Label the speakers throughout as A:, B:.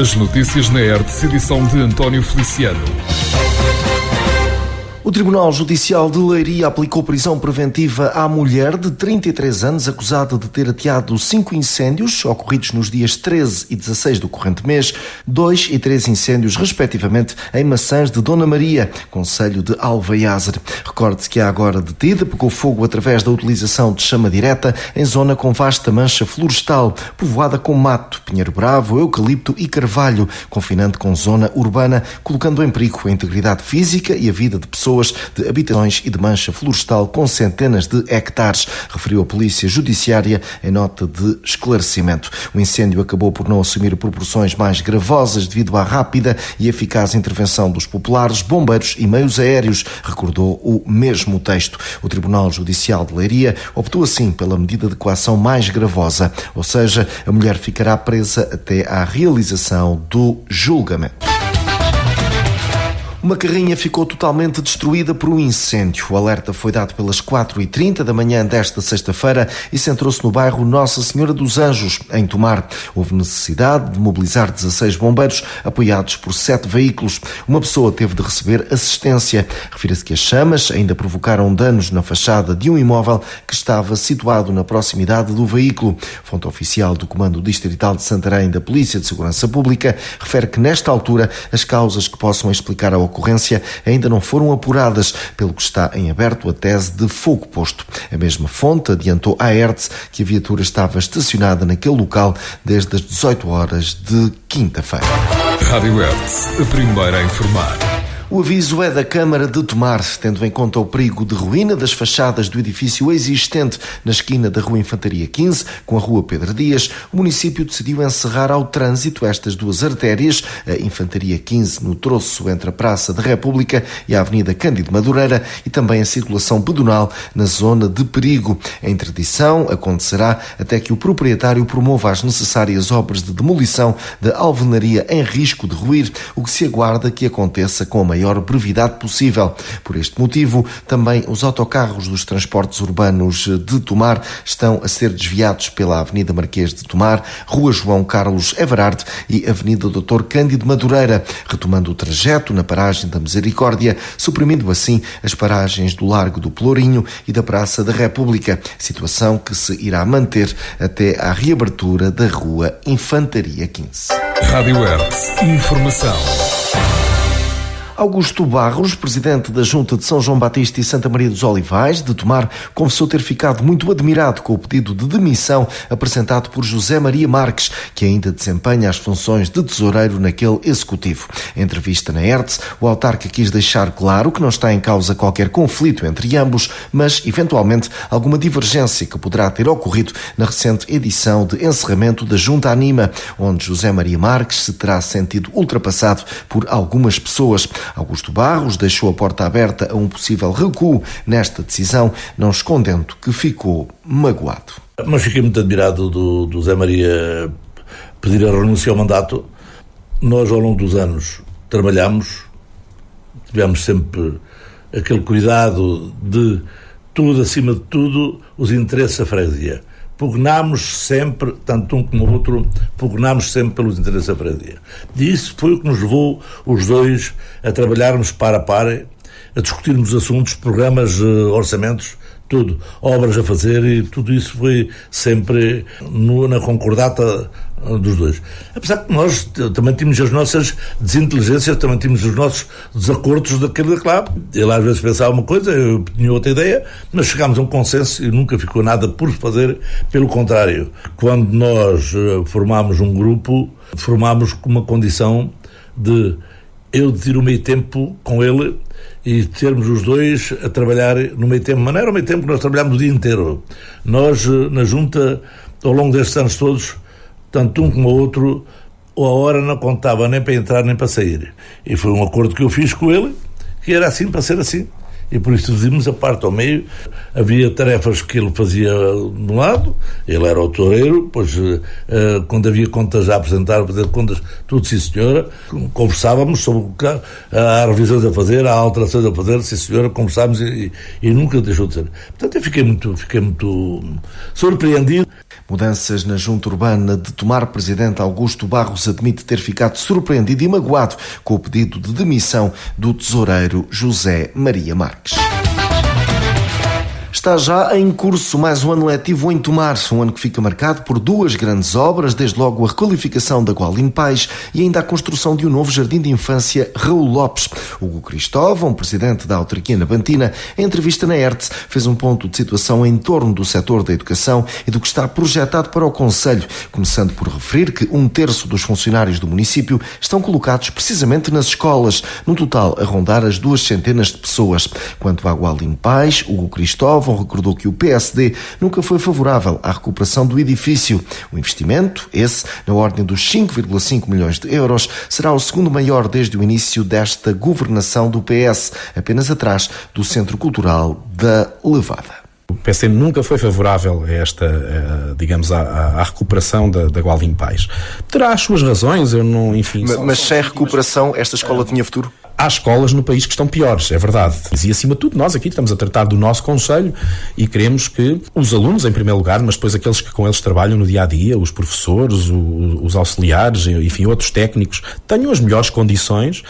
A: As notícias na Hertz, edição de António Feliciano.
B: O Tribunal Judicial de Leiria aplicou prisão preventiva à mulher de 33 anos acusada de ter ateado 5 incêndios ocorridos nos dias 13 e 16 do corrente mês, 2 e 3 incêndios respectivamente em Maçãs de Dona Maria, concelho de Alvaiazer. Recorde-se que a agora detida pegou fogo através da utilização de chama direta em zona com vasta mancha florestal, povoada com mato, pinheiro bravo, eucalipto e carvalho, confinante com zona urbana, colocando em perigo a integridade física e a vida de pessoas, de habitações e de mancha florestal com centenas de hectares, referiu a Polícia Judiciária em nota de esclarecimento. O incêndio acabou por não assumir proporções mais gravosas devido à rápida e eficaz intervenção dos populares, bombeiros e meios aéreos, recordou o mesmo texto. O Tribunal Judicial de Leiria optou assim pela medida de coação mais gravosa, ou seja, a mulher ficará presa até à realização do julgamento. Uma carrinha ficou totalmente destruída por um incêndio. O alerta foi dado pelas 4h30 da manhã desta sexta-feira e centrou-se no bairro Nossa Senhora dos Anjos, em Tomar. Houve necessidade de mobilizar 16 bombeiros, apoiados por 7 veículos. Uma pessoa teve de receber assistência. Refira-se que as chamas ainda provocaram danos na fachada de um imóvel que estava situado na proximidade do veículo. Fonte oficial do Comando Distrital de Santarém da Polícia de Segurança Pública refere que, nesta altura, as causas que possam explicar a ocorrência ainda não foram apuradas, pelo que está em aberto a tese de fogo posto. A mesma fonte adiantou à Hertz que a viatura estava estacionada naquele local desde as 18 horas de quinta-feira.
A: Rádio Hertz, a primeira a informar.
B: O aviso é da Câmara de Tomar, tendo em conta o perigo de ruína das fachadas do edifício existente na esquina da Rua Infantaria 15 com a Rua Pedro Dias. O município decidiu encerrar ao trânsito estas duas artérias, a Infantaria 15 no troço entre a Praça da República e a Avenida Cândido Madureira, e também a circulação pedonal na zona de perigo. A interdição acontecerá até que o proprietário promova as necessárias obras de demolição da alvenaria em risco de ruir, o que se aguarda que aconteça com a maior brevidade possível. Por este motivo, também os autocarros dos transportes urbanos de Tomar estão a ser desviados pela Avenida Marquês de Tomar, Rua João Carlos Everarde e Avenida Dr. Cândido Madureira, retomando o trajeto na paragem da Misericórdia, suprimindo assim as paragens do Largo do Pelourinho e da Praça da República, situação que se irá manter até à reabertura da Rua Infantaria 15.
A: Rádio Hertz, informação.
B: Augusto Barros, presidente da Junta de São João Batista e Santa Maria dos Olivais, de Tomar, confessou ter ficado muito admirado com o pedido de demissão apresentado por José Maria Marques, que ainda desempenha as funções de tesoureiro naquele executivo. Em entrevista na Hertz, o autarca quis deixar claro que não está em causa qualquer conflito entre ambos, mas, eventualmente, alguma divergência que poderá ter ocorrido na recente edição de encerramento da Junta Anima, onde José Maria Marques se terá sentido ultrapassado por algumas pessoas. Augusto Barros deixou a porta aberta a um possível recuo nesta decisão, não escondendo que ficou magoado.
C: Mas fiquei muito admirado do Zé Maria pedir a renúncia ao mandato. Nós, ao longo dos anos, trabalhamos, tivemos sempre aquele cuidado de tudo, acima de tudo, os interesses da freguesia. Pugnámos sempre, tanto um como o outro, pugnámos sempre pelos interesses da freguesia. E isso foi o que nos levou os dois a trabalharmos par a par, a discutirmos assuntos, programas, orçamentos, tudo, obras a fazer, e tudo isso foi sempre na concordata dos dois. Apesar que nós também tínhamos as nossas desinteligências, também tínhamos os nossos desacordos daquele e daquela. Ele às vezes pensava uma coisa, eu tinha outra ideia, mas chegámos a um consenso e nunca ficou nada por fazer. Pelo contrário, quando nós formámos um grupo, formámos com uma condição de eu dividir o meio tempo com ele e termos os dois a trabalhar no meio tempo. Mas não era o meio tempo que nós trabalhámos o dia inteiro. Nós, na Junta, ao longo destes anos todos, tanto um como o outro, a hora não contava nem para entrar nem para sair. E foi um acordo que eu fiz com ele, que era assim para ser assim. e por isso dividimos a parte ao meio. Havia tarefas que ele fazia de um lado, ele era o toureiro, pois quando havia contas a apresentar, fazer contas, tudo sim senhora, conversávamos sobre há revisões a fazer, há alterações a fazer, sim senhora, conversámos e nunca deixou de ser. Portanto, eu fiquei muito surpreendido.
B: Mudanças na junta urbana de Tomar, presidente Augusto Barros admite ter ficado surpreendido e magoado com o pedido de demissão do tesoureiro José Maria Marques. Está já em curso mais um ano letivo em Tomar, um ano que fica marcado por duas grandes obras, desde logo a requalificação da Gualdim Pais e ainda a construção de um novo jardim de infância Raul Lopes. Hugo Cristóvão, presidente da autarquia nabantina, em entrevista na ERTE, fez um ponto de situação em torno do setor da educação e do que está projetado para o concelho, começando por referir que 1/3 dos funcionários do município estão colocados precisamente nas escolas, num total a rondar as 200 de pessoas. Quanto à Gualdim Pais, Hugo Cristóvão recordou que o PSD nunca foi favorável à recuperação do edifício. O investimento, esse, na ordem dos 5,5 milhões de euros, será o segundo maior desde o início desta governação do PS, apenas atrás do Centro Cultural da Levada.
D: O PSD nunca foi favorável a esta, digamos, à recuperação da Gualdim Pais. Terá as suas razões, eu não, enfim...
B: Mas sem recuperação, esta escola tinha futuro?
D: Há escolas no país que estão piores, é verdade. E acima de tudo, nós aqui estamos a tratar do nosso concelho e queremos que os alunos, em primeiro lugar, mas depois aqueles que com eles trabalham no dia-a-dia, os professores, os auxiliares, enfim, outros técnicos, tenham as melhores condições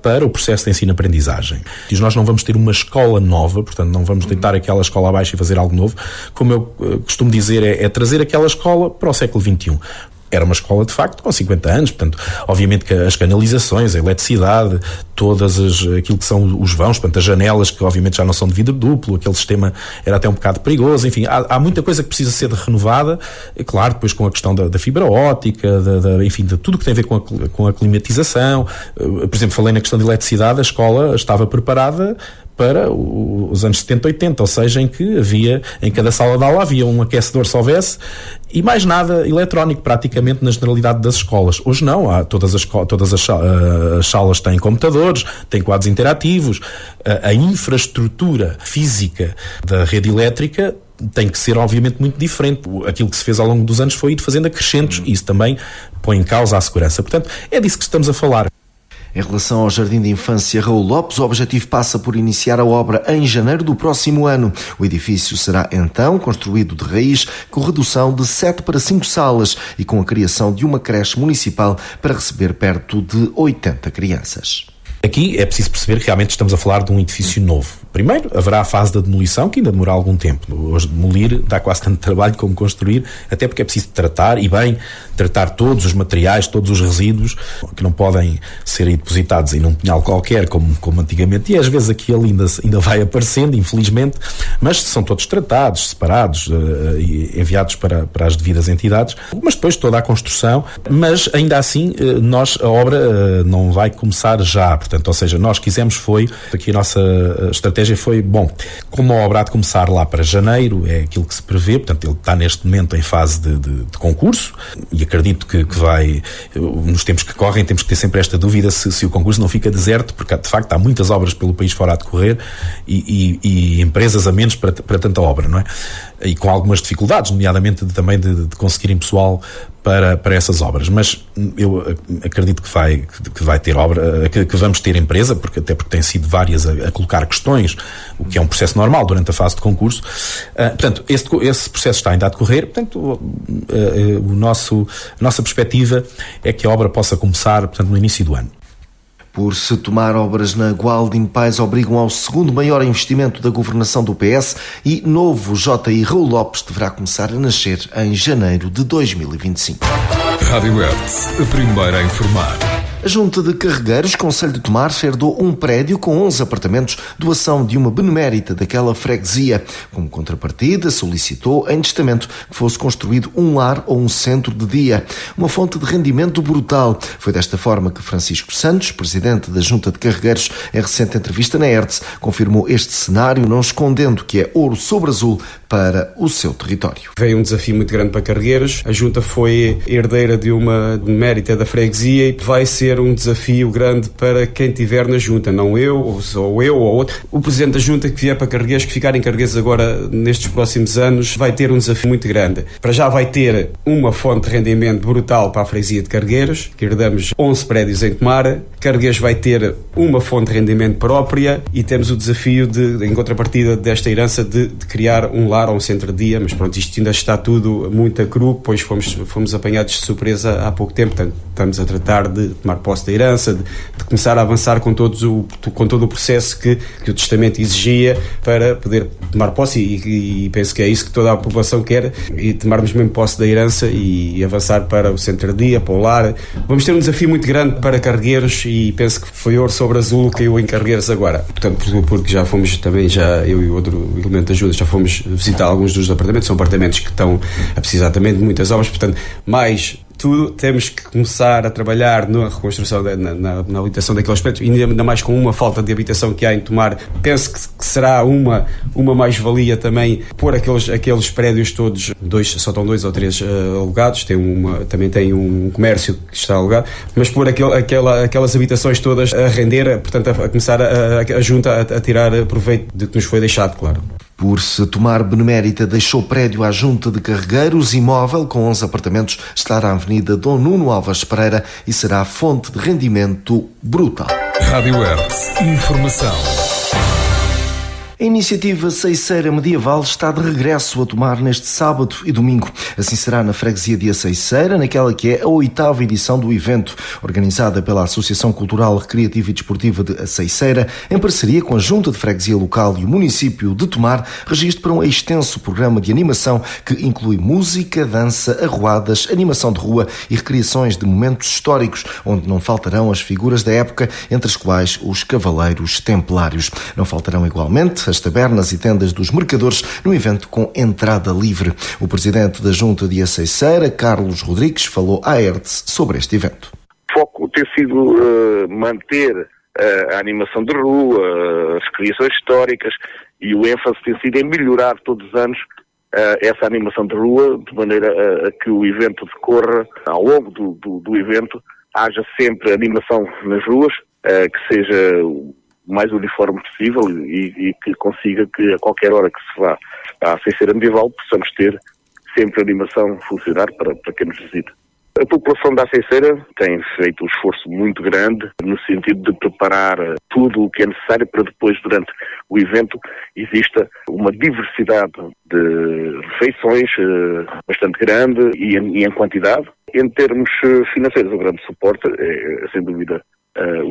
D: para o processo de ensino-aprendizagem. E nós não vamos ter uma escola nova, portanto não vamos deitar aquela escola abaixo e fazer algo novo. Como eu costumo dizer, é trazer aquela escola para o século XXI. Era uma escola, de facto, com 50 anos, portanto, obviamente que as canalizações, a eletricidade, aquilo que são os vãos, portanto, as janelas, que obviamente já não são de vidro duplo, aquele sistema era até um bocado perigoso, enfim, há muita coisa que precisa ser renovada, e claro, depois com a questão da fibra óptica, enfim, de tudo que tem a ver com a climatização. Por exemplo, falei na questão de eletricidade, a escola estava preparada para os anos 70, 80, ou seja, em que em cada sala de aula havia um aquecedor se houvesse e mais nada eletrónico praticamente na generalidade das escolas. Hoje não, todas as salas têm computadores, têm quadros interativos, a infraestrutura física da rede elétrica tem que ser obviamente muito diferente. Aquilo que se fez ao longo dos anos foi ir fazendo acrescentos e isso também põe em causa a segurança. Portanto, é disso que estamos a falar.
B: Em relação ao Jardim de Infância Raul Lopes, o objetivo passa por iniciar a obra em janeiro do próximo ano. O edifício será então construído de raiz, com redução de 7 para 5 salas e com a criação de uma creche municipal para receber perto de 80 crianças.
D: Aqui é preciso perceber que realmente estamos a falar de um edifício novo. Primeiro, haverá a fase da demolição, que ainda demora algum tempo. Hoje, demolir dá quase tanto trabalho como construir, até porque é preciso tratar, e bem, tratar todos os materiais, todos os resíduos, que não podem ser depositados em um pinhal qualquer, como antigamente, e às vezes aquilo ainda vai aparecendo, infelizmente, mas são todos tratados, separados, e enviados para as devidas entidades, mas depois toda a construção, mas ainda assim, a obra não vai começar já. Portanto, ou seja, nós quisemos aqui a nossa estratégia foi, como a obra há de começar lá para janeiro, é aquilo que se prevê, portanto ele está neste momento em fase de concurso e acredito que vai, nos tempos que correm, temos que ter sempre esta dúvida se o concurso não fica deserto, porque de facto há muitas obras pelo país fora a decorrer e empresas a menos para tanta obra, não é? E com algumas dificuldades, nomeadamente também de conseguirem pessoal para essas obras, mas eu acredito que vai ter obra, que vamos ter empresa, até porque tem sido várias a colocar questões, o que é um processo normal durante a fase de concurso. Portanto, esse processo está ainda a decorrer, portanto, a nossa perspectiva é que a obra possa começar, portanto, no início do ano.
B: Por se tomar obras na Gualdim Pais obrigam ao segundo maior investimento da governação do PS e novo JI Raul Lopes deverá começar a nascer em janeiro de 2025.
A: Rádio Hertz, a primeira a informar.
B: A Junta de Carregueiros, Concelho de Tomar, herdou um prédio com 11 apartamentos, doação de uma benemérita daquela freguesia. Como contrapartida, solicitou em testamento que fosse construído um lar ou um centro de dia. Uma fonte de rendimento brutal. Foi desta forma que Francisco Santos, presidente da Junta de Carregueiros, em recente entrevista na ERTE, confirmou este cenário, não escondendo que é ouro sobre azul para o seu território.
E: Veio um desafio muito grande para Carregueiros. A Junta foi herdeira de uma mérita da freguesia e vai ser um desafio grande para quem estiver na Junta, não eu, ou outro. O Presidente da Junta que vier para Carregueiros, que ficar em Carregueiros agora nestes próximos anos, vai ter um desafio muito grande. Para já vai ter uma fonte de rendimento brutal para a freguesia de Carregueiros, que herdamos 11 prédios em Tomar. Carregueiros vai ter uma fonte de rendimento própria e temos o desafio de, em contrapartida desta herança, de criar um lar ou um centro de dia, mas pronto, isto ainda está tudo muito a cru, pois fomos apanhados de surpresa há pouco tempo, portanto, estamos a tratar de tomar posse da herança, de começar a avançar com todo o processo que o testamento exigia para poder tomar posse e penso que é isso que toda a população quer, e tomarmos mesmo posse da herança e avançar para o centro de dia, para o lar. Vamos ter um desafio muito grande para Carregueiros e penso que foi ouro sobre azul que caiu em Carregueiros agora. Portanto, porque já fomos também, eu e o outro elemento de ajuda, já fomos visitar alguns dos apartamentos, são apartamentos que estão a precisar também de muitas obras, portanto, mais tudo, temos que começar a trabalhar na reconstrução, na habitação daqueles prédios, e ainda mais com uma falta de habitação que há em Tomar. Penso que será uma mais-valia também pôr aqueles prédios todos, só estão 2 ou 3 alugados, também tem um comércio que está alugado, mas pôr aquelas habitações todas a render, portanto a começar a Junta a tirar proveito de que nos foi deixado, claro.
B: Por se Tomar Benemérita deixou prédio à Junta de Carregueiros, imóvel com 11 apartamentos, estará na Avenida Dom Nuno Alves Pereira e será fonte de rendimento brutal.
A: Rádio Hertz. Informação.
B: A iniciativa Ceiceira Medieval está de regresso a Tomar neste sábado e domingo. Assim será na freguesia de Aceiceira, naquela que é a 8ª edição do evento, organizada pela Associação Cultural, Recreativa e Desportiva de Aceiceira, em parceria com a Junta de Freguesia Local e o município de Tomar, registro para um extenso programa de animação que inclui música, dança, arruadas, animação de rua e recriações de momentos históricos, onde não faltarão as figuras da época, entre as quais os cavaleiros templários. Não faltarão igualmente as tabernas e tendas dos mercadores no evento com entrada livre. O presidente da Junta de Aceiceira, Carlos Rodrigues, falou à Hertz sobre este evento.
F: O foco tem sido manter a animação de rua, as criações históricas, e o ênfase tem sido em melhorar todos os anos essa animação de rua, de maneira a que o evento decorra, ao longo do evento, haja sempre animação nas ruas, que seja o mais uniforme possível e que consiga que a qualquer hora que se vá à Ceiceira Medieval possamos ter sempre a animação funcionar para quem nos visita. A população da Aceiceira tem feito um esforço muito grande no sentido de preparar tudo o que é necessário para depois, durante o evento, exista uma diversidade de refeições bastante grande e em quantidade. Em termos financeiros, o grande suporte é, sem dúvida,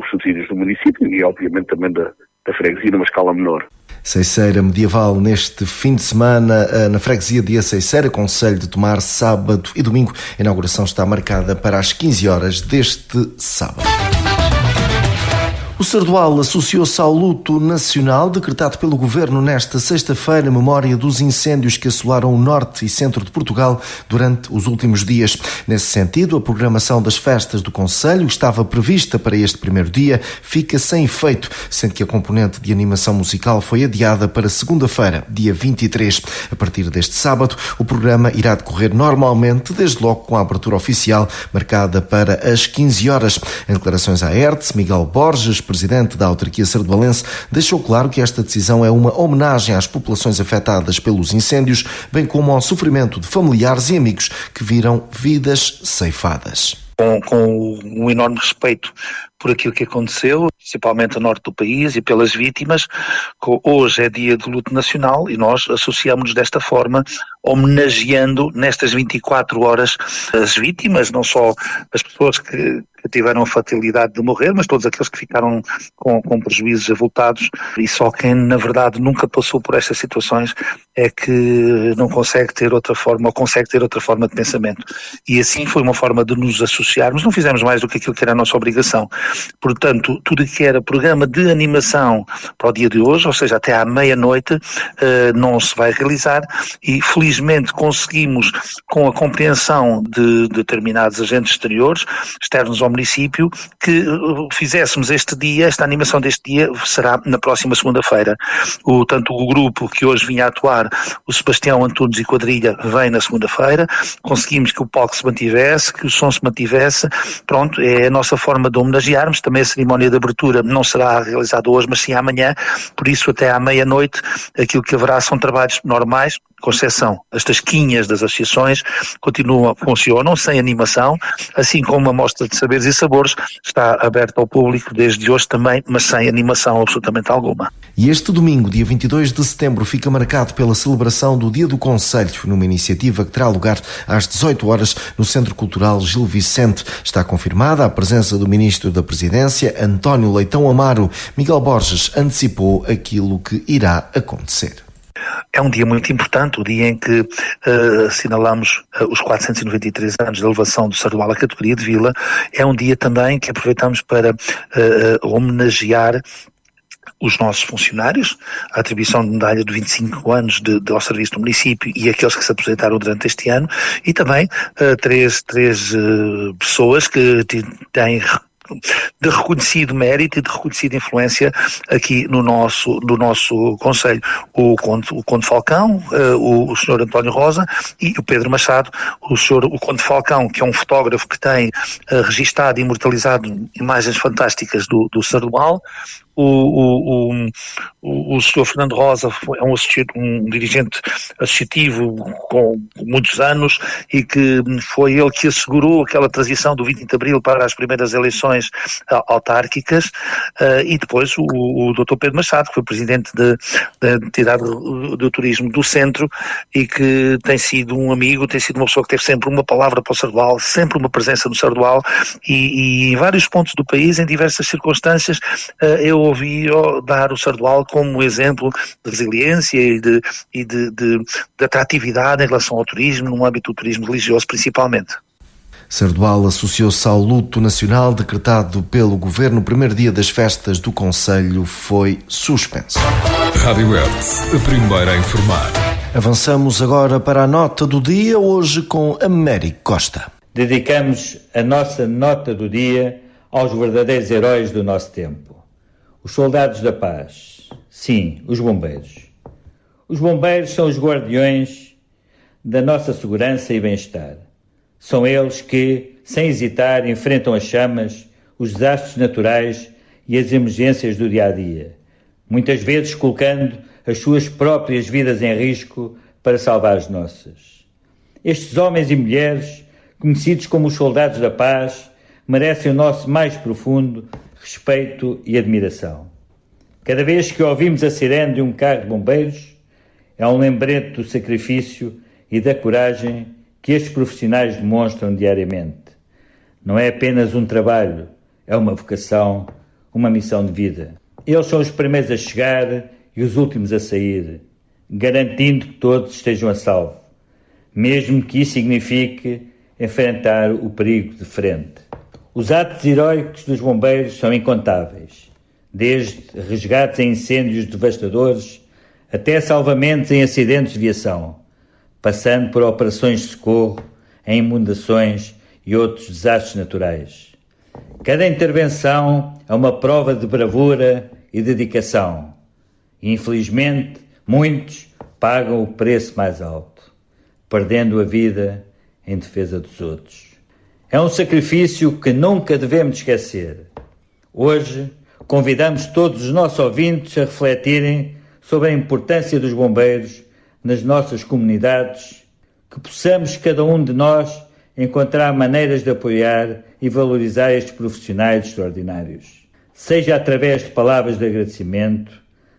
F: os subsídios do município e, obviamente, também da freguesia numa escala menor.
B: Ceiceira Medieval neste fim de semana na freguesia de Aceiceira, concelho de Tomar, sábado e domingo. A inauguração está marcada para as 15 horas deste sábado. O Sardual associou-se ao luto nacional decretado pelo Governo nesta sexta-feira, em memória dos incêndios que assolaram o norte e centro de Portugal durante os últimos dias. Nesse sentido, a programação das festas do concelho, que estava prevista para este primeiro dia, fica sem efeito, sendo que a componente de animação musical foi adiada para segunda-feira, dia 23. A partir deste sábado, o programa irá decorrer normalmente, desde logo com a abertura oficial, marcada para as 15 horas. Em declarações à Hertz, Miguel Borges, presidente da autarquia sardualense, deixou claro que esta decisão é uma homenagem às populações afetadas pelos incêndios, bem como ao sofrimento de familiares e amigos que viram vidas ceifadas.
G: Com um enorme respeito por aquilo que aconteceu, principalmente a norte do país e pelas vítimas. Hoje é dia de luto nacional e nós associamos-nos desta forma, homenageando nestas 24 horas as vítimas, não só as pessoas que tiveram a fatalidade de morrer, mas todos aqueles que ficaram com prejuízos avultados, e só quem na verdade nunca passou por estas situações é que não consegue ter outra forma, ou consegue ter outra forma de pensamento. E assim foi uma forma de nos associarmos, não fizemos mais do que aquilo que era a nossa obrigação. Portanto, tudo que era programa de animação para o dia de hoje, ou seja, até à meia-noite, não se vai realizar e felizmente conseguimos, com a compreensão de determinados agentes exteriores, externos ao município, que fizéssemos esta animação deste dia será na próxima segunda-feira. Tanto o grupo que hoje vinha a atuar, o Sebastião Antunes e Quadrilha, vem na segunda-feira, conseguimos que o palco se mantivesse, que o som se mantivesse, pronto, é a nossa forma de homenagearmos. Também a cerimónia de abertura não será realizada hoje, mas sim amanhã, por isso até à meia-noite aquilo que haverá são trabalhos normais, com exceção das tasquinhas das associações, funcionam sem animação, assim como a mostra de saberes e sabores está aberta ao público desde hoje também, mas sem animação absolutamente alguma.
B: E este domingo, dia 22 de setembro, fica marcado pela celebração do Dia do Concelho, numa iniciativa que terá lugar às 18 horas no Centro Cultural Gil Vicente. Está confirmada a presença do Ministro da Presidência, António Leitão Amaro. Miguel Borges antecipou aquilo que irá acontecer.
G: É um dia muito importante, o dia em que assinalamos os 493 anos da elevação do Sardual à categoria de vila. É um dia também que aproveitamos para homenagear os nossos funcionários, a atribuição de medalha de 25 anos ao serviço do município e aqueles que se aposentaram durante este ano, e também três pessoas que têm de reconhecido mérito e de reconhecida influência aqui no nosso concelho. O Conde Falcão, o Sr. António Rosa e o Pedro Machado. O Conde Falcão, que é um fotógrafo que tem registado e imortalizado imagens fantásticas do Sardual. O Sr. Fernando Rosa é um dirigente associativo com muitos anos e que foi ele que assegurou aquela transição do 20 de Abril para as primeiras eleições autárquicas, e depois o Dr. Pedro Machado, que foi presidente da entidade do turismo do centro e que tem sido um amigo, tem sido uma pessoa que teve sempre uma palavra para o Sardual, sempre uma presença no Sardual, e em vários pontos do país, em diversas circunstâncias, eu ouvi dar o Sardual como exemplo de resiliência e de atratividade em relação ao turismo, no âmbito do turismo religioso principalmente.
B: Sardual associou-se ao luto nacional decretado pelo Governo. O primeiro dia das festas do Concelho foi suspenso.
A: Rádio Hertz, a primeira a informar.
B: Avançamos agora para a nota do dia, hoje com Américo Costa.
H: Dedicamos a nossa nota do dia aos verdadeiros heróis do nosso tempo. Os soldados da paz. Sim, os bombeiros. Os bombeiros são os guardiões da nossa segurança e bem-estar. São eles que, sem hesitar, enfrentam as chamas, os desastres naturais e as emergências do dia-a-dia, muitas vezes colocando as suas próprias vidas em risco para salvar as nossas. Estes homens e mulheres, conhecidos como os soldados da paz, merecem o nosso mais profundo respeito e admiração. Cada vez que ouvimos a sirene de um carro de bombeiros, é um lembrete do sacrifício e da coragem que estes profissionais demonstram diariamente. Não é apenas um trabalho, é uma vocação, uma missão de vida. Eles são os primeiros a chegar e os últimos a sair, garantindo que todos estejam a salvo, mesmo que isso signifique enfrentar o perigo de frente. Os atos heróicos dos bombeiros são incontáveis, desde resgates em incêndios devastadores até salvamentos em acidentes de viação, passando por operações de socorro em inundações e outros desastres naturais. Cada intervenção é uma prova de bravura e dedicação. E, infelizmente, muitos pagam o preço mais alto, perdendo a vida em defesa dos outros. É um sacrifício que nunca devemos esquecer. Hoje, convidamos todos os nossos ouvintes a refletirem sobre a importância dos bombeiros nas nossas comunidades, que possamos, cada um de nós, encontrar maneiras de apoiar e valorizar estes profissionais extraordinários, seja através de palavras de agradecimento,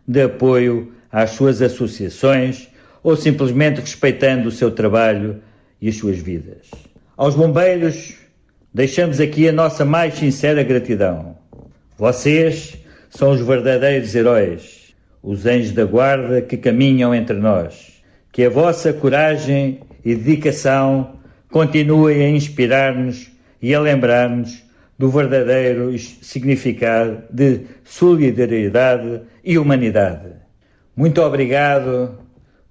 H: de apoio às suas associações ou simplesmente respeitando o seu trabalho e as suas vidas. Aos bombeiros, deixamos aqui a nossa mais sincera gratidão. Vocês são os verdadeiros heróis, os anjos da guarda que caminham entre nós. Que a vossa coragem e dedicação continuem a inspirar-nos e a lembrar-nos do verdadeiro significado de solidariedade e humanidade. Muito obrigado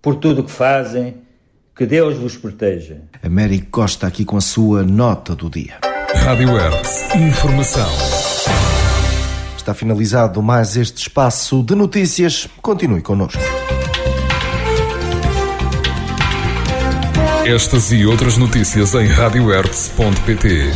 H: por tudo o que fazem. Que Deus vos proteja.
B: Américo Costa aqui com a sua nota do dia.
A: Rádio Hertz. Informação.
B: Está finalizado mais este espaço de notícias. Continue connosco.
A: Estas e outras notícias em radiohertz.pt.